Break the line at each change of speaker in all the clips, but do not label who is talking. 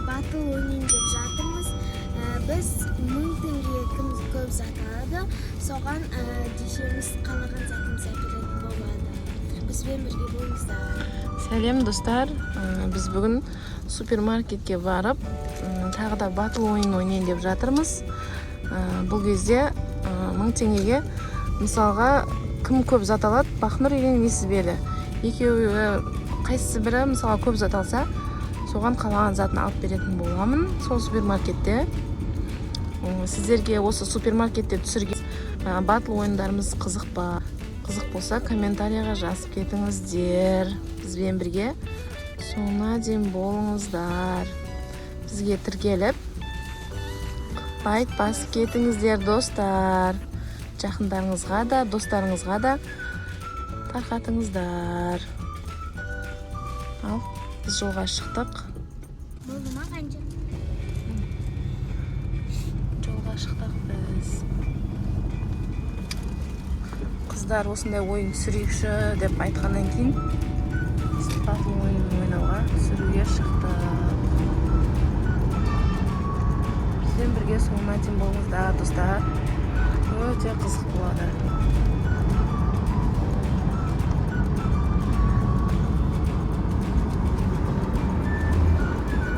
batıl o'ynayın deb жатырмыз. Biz 1000 tengeye kim ko'p zat oladi, so'g'an deshimiz qalagan zatimiz kerak bo'ladi. Biz bilan birga bo'linglar.
Сәлем достар. Biz бүгін супермаркетке барып, тағы да батыл ойын ойнайын деп жатырмыз. Бұл кезде 1000 теңгеге мысалға кім көп зат алады? Бақнұр или Несібелі. Екеуі қайсысы бірі мысалға көп зат алса, соған қалаған затын алып беретін боламын сол супермаркетте. Сіздерге осы супермаркетте түсірген батыл ойындарымыз қызық па? Қызық болса комментарияға жазып кетіңіздер. Бізбен бірге соңына дейін болыңыздар. Бізге тіркеліп лайк басып кетіңіздер достар. Жақындарыңызға да, достарыңызға да тарқатыңыздар. Ал, біз жолға шықтық.
Болды ма қанша?
Жолға шықтық біз. Қыздар осындай ойын сүрейікші деп айтқаннан кейін батыл ойын ойнауға сүруге шықты. Бізбен бірге соңына дейін болыңыздар достар. Өте қызық болады.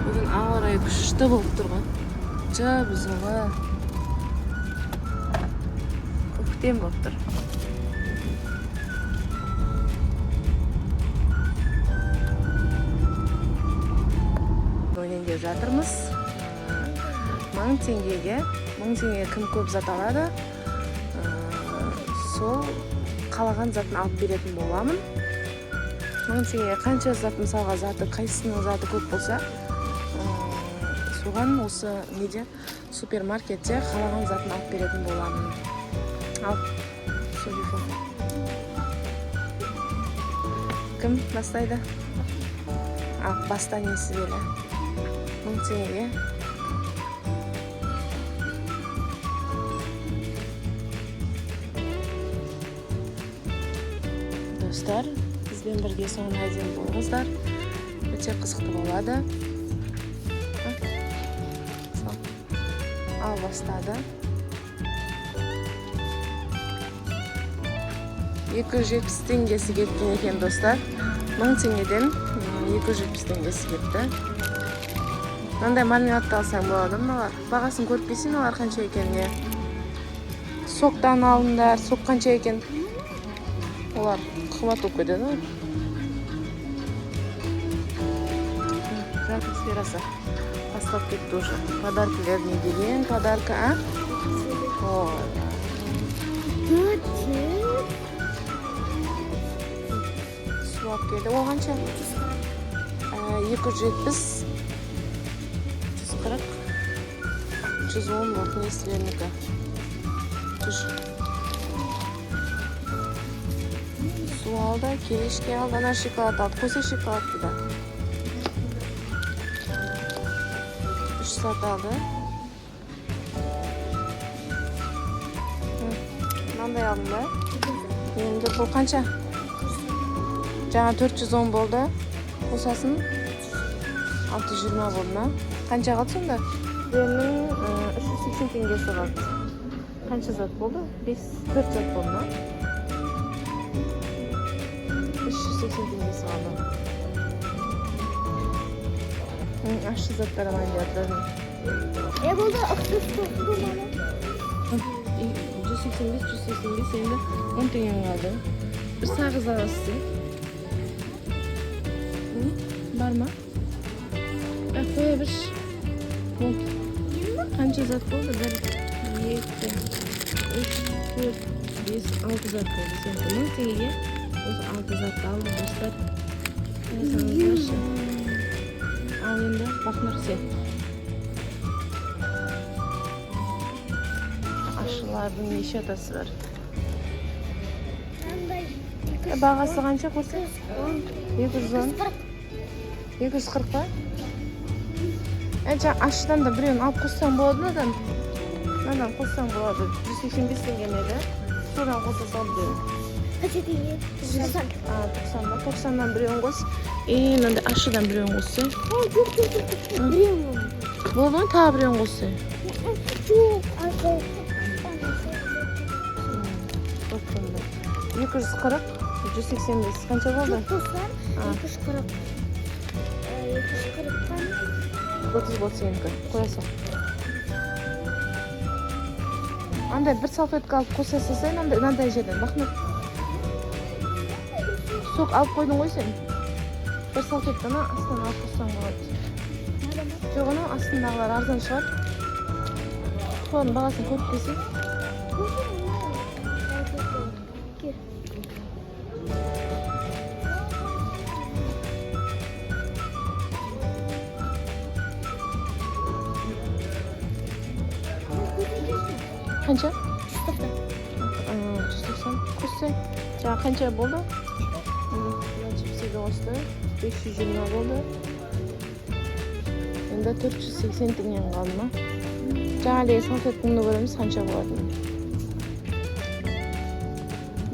Бүгін ауа райы күшті болып тұрған. Жап-жылы көктем болып тұр. Ойнайын деп жатырмыз. 1000 теңгеге кім көп зат алады, сол қалаған затын алып беретін боламын. 1000 теңгеге қанша зат, мысалға заты, қайсысының заты көп болса, соған осы неде супермаркетте қалаған затын алып беретін боламын. Ал, телефон. Кім бастайды? Ал, баста Несібелі. 1000 теңгеге. Достар, бізбен бірге соңына дейін болыңыздар. Өте қызықты болады. Ал, бастады. 270 теңгесі кеткен екен достар. 1000 теңгеден 270 теңгесі кетті. Мынандай мармеладты алсаң болады мыналар. Бағасын көріп келсең олар қанша екеніне. Соктан алыңдар, сок қанша екен. Олар қымбат болып кетеді. Атмосферасы бастап кетті уже. Подаркілер не деген подарка, а? Су алып келді. Ол қанша? 270, 140, 110 болды Несібелінікі. Су алды, келешке алды, ана шоколад алды. Қоса шоколадты да. 3 сат алды. Мынандай алдым ба? Енді бұл қанша? Жаңа 410 болды. Қосасын 620 болды ма? Қанша қалды сонда? Бірінің 380 теңгесі қалды. Қанша зат болды? 4 зат болды ма? 380 теңгесі қалды. Ашты заттар алайын деп жатырмын.
Болды, ұқсыз тоқты мама.
185 енді 10 теңге қалды. Bir сағыз аласыз. Бар ма? Қоя бір. Қанша зат болды? 1, 2, 3, 4, 5, 6 зат болды. 1000 теңгеге осы 6 затты алды достар. Ал енді Бақнұр сен. Ашылардың неше атасы бар? Бағасы қанша қоса? 210. 240 ба? Ашыдан да біреуін алып қоссаң болады ма одан? Одан қоссаң болады. 185 теңге еді. Содан қоса салып беремін.
Qancha tenge? 90.
90 da. 90dan birini qo's. Endi ashidan birini qo'ssang.
Yo'q. Birini.
Bo'ldimi? Ta birini qo'ssang.
Yo'q, arqa.
240, 185 qancha bo'ldi?
240. 240dan
30 bo'lsa endi qo'yasan. Anda bir salfetka olib qo'ysasan, anda yerdan baxmat. So'q olib qo'yding qo'ysang. Bir salfetkani astidan olib qo'ysang bo'ladi. Yo'q, uni astidagilar arzon chiqar. To'g'ri, bag'asini ko'rib kelsin. Qancha? 190. Qo'ysak. Ja, qancha bo'ldi? Chipsiga o'sdi. 520 bo'ldi. Endi 480 tengani qoldimi? Jali salfetkani ko'ramiz qancha bo'ladi.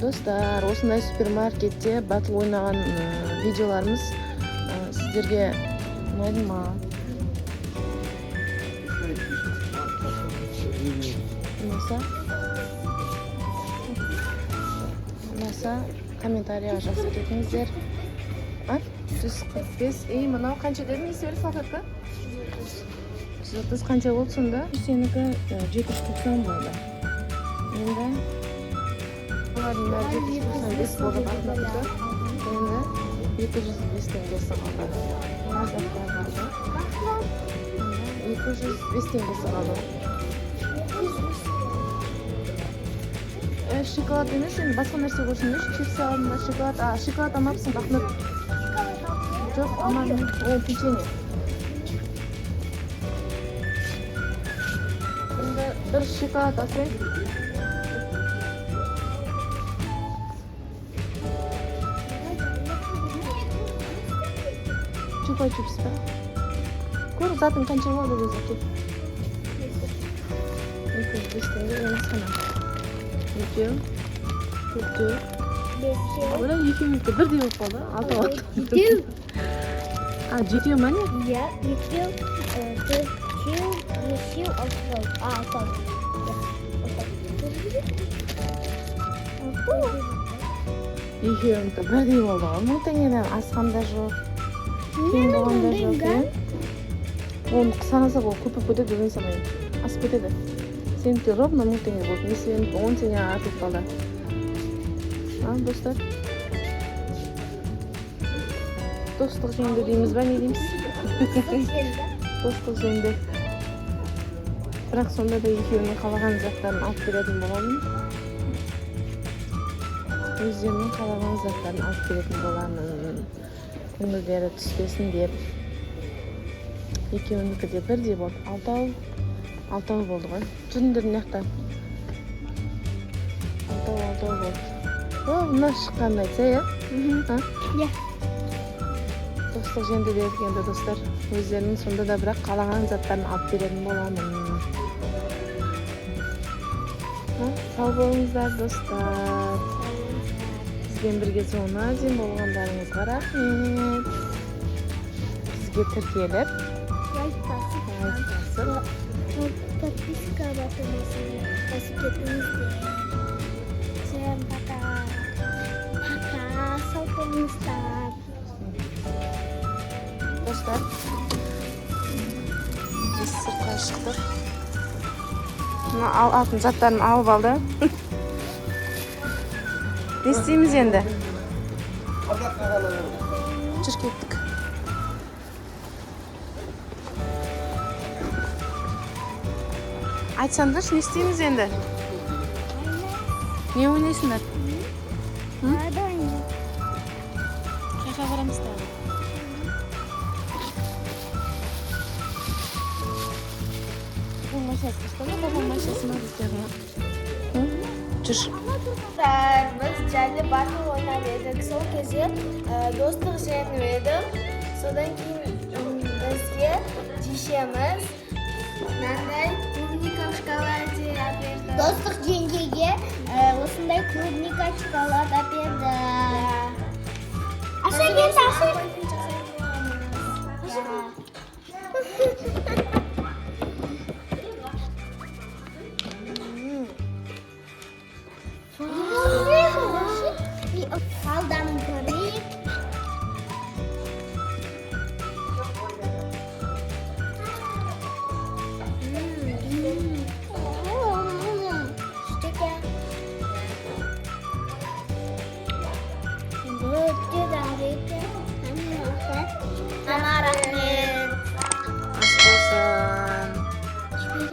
Do'stlar, o'shanday supermarketda battle o'ynagan videolarimiz sizlarga unaydimi? Nasa kommentariya yozib ketingizlar. 145. Mana qancha dedingiz, salfetka? 130 qancha bo'ldi shunda? Seniki 790 bo'ldi. Endi bularning 795 bo'ldi baxtliga. Endi 705 tengasi qoldi. 705 tengasi qoldi. Şokolad emas, endi boshqa narsa qo'shilmish. Chips olma, shokolad olmabsan, baxmat. Yo'q, olmadim. O pechenye. Endi bir shokolad olsang. Chupa chipsda. Ko'r, zaten qancha bo'ldi o'ziga? 205 tanga endi sana. Video. Bular 2 minutda bir deb qoldi. Alto. GTA mana?
Ya, video. Alto.
2 minutda bir deb oldi. 10 tangadan asqanda yo'q. Keyin bo'lganda yo'q. Onu sanasa bu ko'pib ketadi dedim sana. Asib ketadi. Sen ровно 10 tanga bo'ldi. Sen 10 tanga ortib qoldi. Do'stlar. Do'stlik jangda deymizmi, ne deymiz? Do'stlik jangda. Biroq sonda da ikkovini qolgan zatlarni olib beradigan bo'laman. O'zimning qolgan zatlarni olib beradigan bo'laman. Ko'ngillari tushsin deb. Ikkovinikida bir deb oldi. Altov bo'ldi qo'y. Tundir naqdan. Altov bo'ldi. Buna chiqqanday aytsa-ya.
Ya.
Do'stlik jangda deyotganda do'stlar, o'zlarining sonda biroq qolgan zatlarni olib beradigan bo'laman. Sog' bo'lingizlar do'stlar. Bizga birga zo'najim bo'lganlaringizga rahmat. Bizga tirkelib,
Like bosib, подписка bosib ketingizlar. Всем пока. Sog' bo'lingizlar.
do'stlar. Biz sirtqa chiqdik. Mana altın zatlarni olib oldi. Ne isteymiz endi? Chiqib ketdik. Aytsanlar, ne isteymiz endi? Ne o'ynaysizlar?
Hadi oynayın.
Qayerga boramizlar? Bu maşası işte, bu maşasını bizga. Çüş.
Biz jalli battle o'ynab edik. So'ng kezi do'stlik jangni edim. So'dan keyin bizga jishamiz Мынандай клубника шоколаде әперді.
Достық жеңгеге осындай клубника шоколад әперді. Аша келді, аша. Қалдан көрейік. Өте дәмді екен. Мама рахмет.